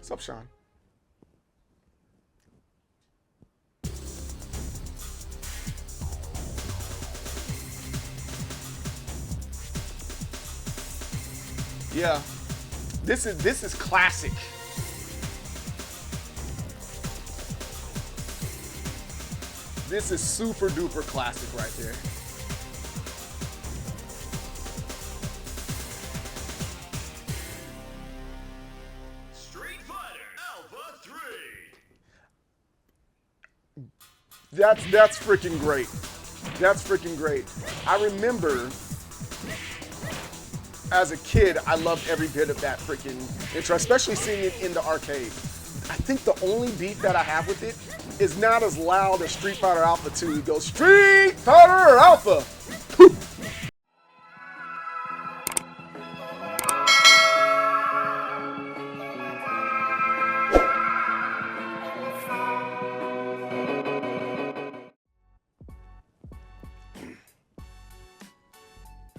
What's up, Sean? Yeah, this is classic. This is super duper classic right there. Street Fighter Alpha 3. That's freaking great. That's freaking great. I remember as a kid, I loved every bit of that freaking intro, especially seeing it in the arcade. I think the only beat that I have with it is not as loud as Street Fighter Alpha 2. It goes Street Fighter Alpha.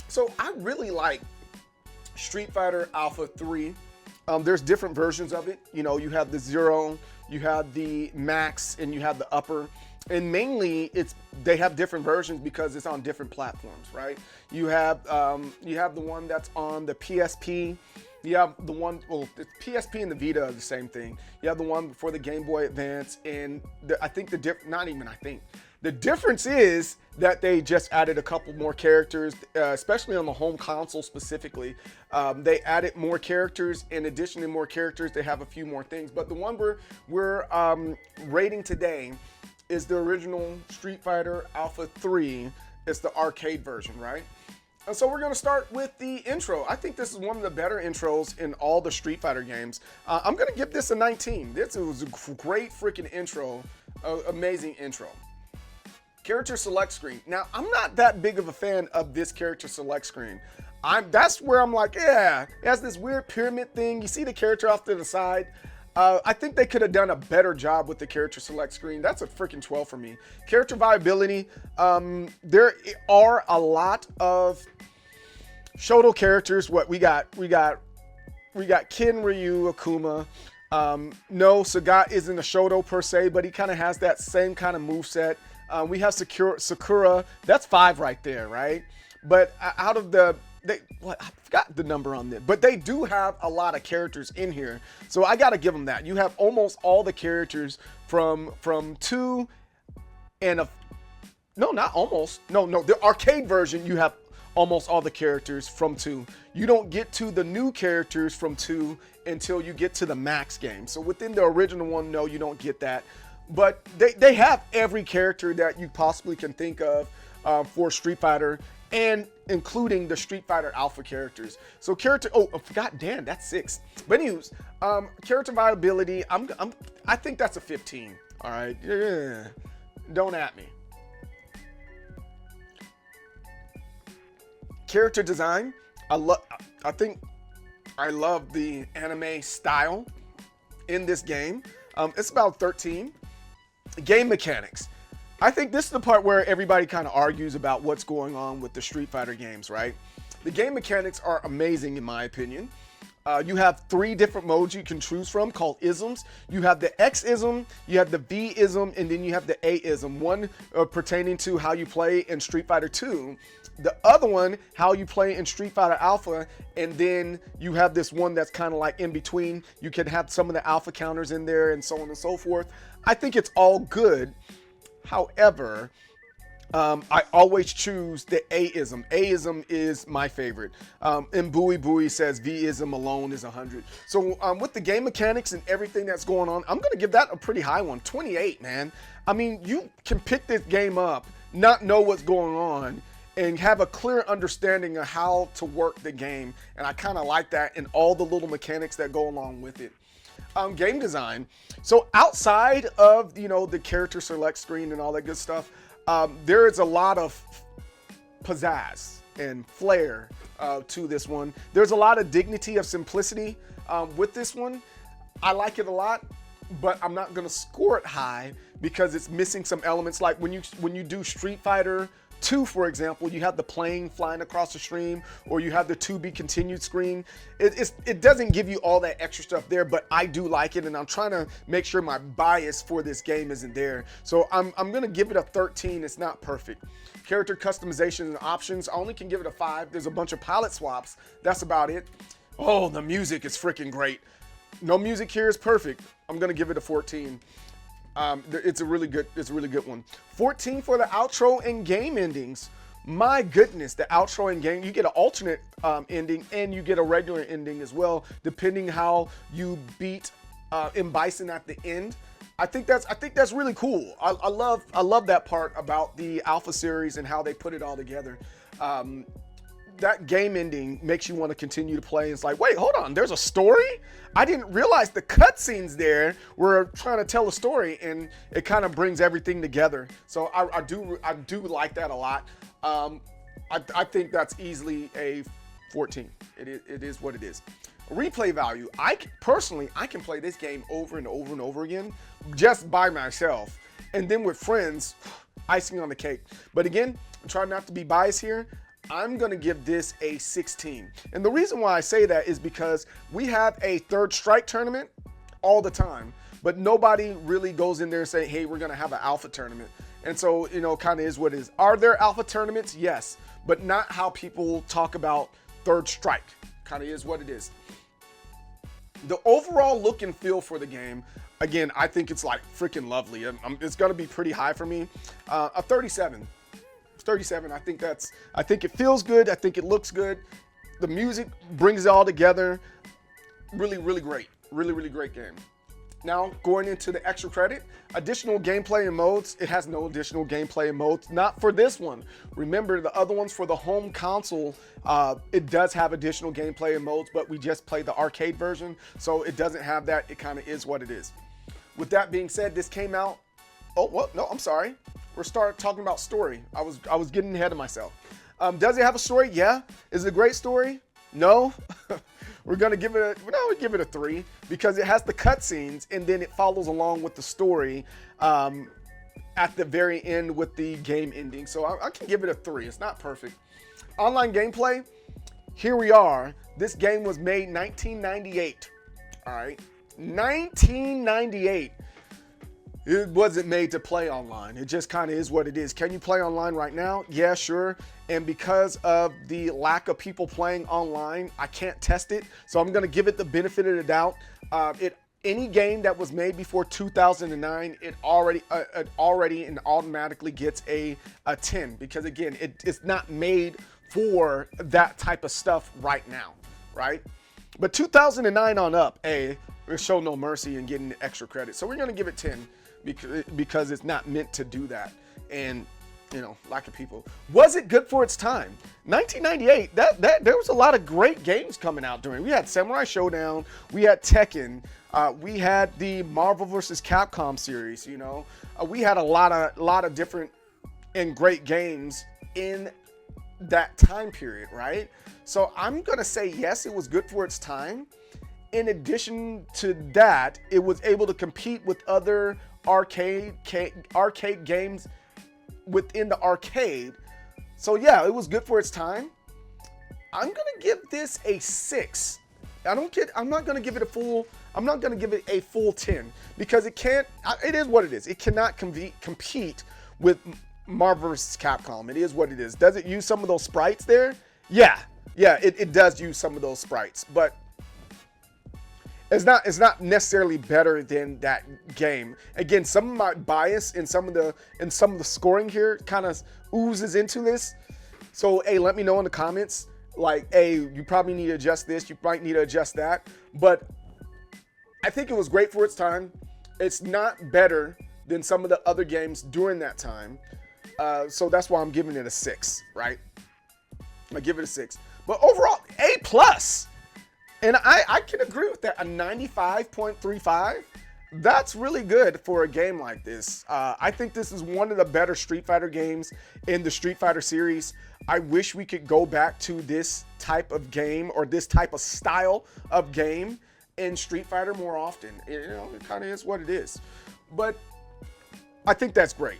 So I really like Street Fighter Alpha 3. There's different versions of it. You know, you have the Zero, you have the Max, and you have the Upper. And mainly, they have different versions because it's on different platforms, right? You have the one that's on the PSP. You have the one, well, the PSP and the Vita are the same thing. You have the one for the Game Boy Advance, and the difference is that they just added a couple more characters, especially on the home console specifically. They added more characters. In addition to more characters, they have a few more things. But the one we're rating today is the original Street Fighter Alpha 3. It's the arcade version, right? And so we're going to start with the intro. I think this is one of the better intros in all the Street Fighter games. I'm going to give this a 19. This was a great freaking intro, amazing intro. Character select screen. Now, I'm not that big of a fan of this character select screen. That's where I'm like, yeah, it has this weird pyramid thing. You see the character off to the side. I think they could have done a better job with the character select screen. That's a freaking 12 for me. Character viability. There are a lot of Shoto characters. What we got Ken, Ryu, Akuma. No, Sagat isn't a Shoto per se, but he kind of has that same kind of moveset. We have Sakura. That's 5 right there, right? But out of I forgot the number on this, but they do have a lot of characters in here, so I gotta give them that. You have almost all the characters from 2, and no, not almost. No, the arcade version you have almost all the characters from 2. You don't get to the new characters from 2 until you get to the Max game. So within the original one, no, you don't get that. But they have every character that you possibly can think of for Street Fighter, and including the Street Fighter Alpha characters. So I forgot, Dan, that's 6. But anyways, character viability, I think that's a 15. All right, yeah, don't at me. Character design, I think I love the anime style in this game. It's about 13. Game mechanics. I think this is the part where everybody kind of argues about what's going on with the Street Fighter games, right? The game mechanics are amazing in my opinion. You have 3 different modes you can choose from called isms. You have the X-ism, you have the V-ism, and then you have the A-ism. One pertaining to how you play in Street Fighter 2. The other one, how you play in Street Fighter Alpha, and then you have this one that's kind of like in between. You can have some of the alpha counters in there and so on and so forth. I think it's all good. However, I always choose the A-ism. A-ism is my favorite. And Bowie says V-ism alone is 100. So with the game mechanics and everything that's going on, I'm going to give that a pretty high one. 28, man. I mean, you can pick this game up, not know what's going on, and have a clear understanding of how to work the game. And I kind of like that, and all the little mechanics that go along with it. Game design. So outside of, the character select screen and all that good stuff, there is a lot of pizzazz and flair to this one. There's a lot of dignity of simplicity with this one. I like it a lot, but I'm not gonna score it high because it's missing some elements. Like when you do Street Fighter 2, for example, you have the plane flying across the stream, or you have the to be continued screen. It doesn't give you all that extra stuff there, but I do like it, and I'm trying to make sure my bias for this game isn't there. So I'm gonna give it a 13. It's not perfect. Character customization and options, I only can give it a 5. There's a bunch of palette swaps. That's about it. Oh, the music is freaking great. No music here is perfect. I'm gonna give it a 14. It's a really good one. 14 for the outro and game endings. My goodness, the outro and game, you get an alternate ending and you get a regular ending as well, depending how you beat in Bison at the end. I think that's really cool. I love that part about the Alpha series and how they put it all together. That game ending makes you want to continue to play. It's like, wait, hold on, there's a story? I didn't realize the cutscenes there were trying to tell a story, and it kind of brings everything together. So I do like that a lot. I think that's easily a 14. It is what it is. Replay value. I can play this game over and over and over again just by myself, and then with friends, icing on the cake. But again, I'm trying not to be biased here. I'm gonna give this a 16. And the reason why I say that is because we have a third strike tournament all the time, but nobody really goes in there and say, hey, we're gonna have an alpha tournament. And so, kind of is what it is. Are there alpha tournaments? Yes, but not how people talk about third strike. Kind of is what it is. The overall look and feel for the game, again, I think it's like freaking lovely. It's gonna be pretty high for me. A 37. 37. I think it feels good. I think it looks good. The music brings it all together. Really, really great. Really, really great game. Now, going into the extra credit, additional gameplay and modes. It has no additional gameplay and modes. Not for this one. Remember, the other ones for the home console, it does have additional gameplay and modes, but we just played the arcade version, so it doesn't have that. It kind of is what it is. With that being said, this came out. Oh, what? No, I'm sorry. We're starting talking about story. I was getting ahead of myself. Does it have a story? Yeah. Is it a great story? No. We're gonna give it a 3 because it has the cutscenes and then it follows along with the story at the very end with the game ending. So I can give it a 3. It's not perfect. Online gameplay. Here we are. This game was made 1998. All right, 1998. It wasn't made to play online. It just kind of is what it is. Can you play online right now? Yeah, sure. And because of the lack of people playing online, I can't test it. So I'm going to give it the benefit of the doubt. Any game that was made before 2009, it already and automatically gets a 10 because again, it's not made for that type of stuff right now, right? But 2009 on up, we show no mercy in getting the extra credit. So we're going to give it 10. Because it's not meant to do that, and lack of people. Was it good for its time? 1998. That there was a lot of great games coming out during. We had Samurai Showdown, we had Tekken, we had the Marvel vs. Capcom series. We had a lot of different and great games in that time period, right? So I'm gonna say yes, it was good for its time. In addition to that, it was able to compete with other arcade games within the arcade. So yeah, it was good for its time. I'm gonna give this a 6. I'm not gonna give it a full 10 because it can't. It is what it is. It cannot compete with Marvel vs. Capcom. It is what it is. Does it use some of those sprites there? Yeah, it does use some of those sprites, but it's not necessarily better than that game. Again, some of my bias in some of the scoring here kind of oozes into this. So, hey, let me know in the comments. Like, hey, you probably need to adjust this. You might need to adjust that. But I think it was great for its time. It's not better than some of the other games during that time. So that's why I'm giving it a 6, right? I give it a 6. But overall, A+. And I can agree with that. A 95.35, that's really good for a game like this. I think this is one of the better Street Fighter games in the Street Fighter series. I wish we could go back to this type of game or this type of style of game in Street Fighter more often. It kind of is what it is. But I think that's great.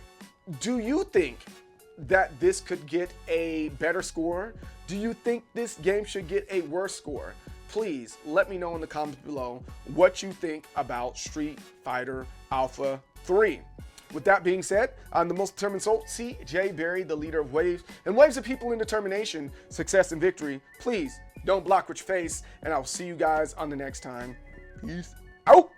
Do you think that this could get a better score? Do you think this game should get a worse score? Please let me know in the comments below what you think about Street Fighter Alpha 3. With that being said, I'm the most determined soul, C.J. Berry, the leader of Waves, and waves of people in determination, success, and victory. Please don't block with your face, and I'll see you guys on the next time. Peace out.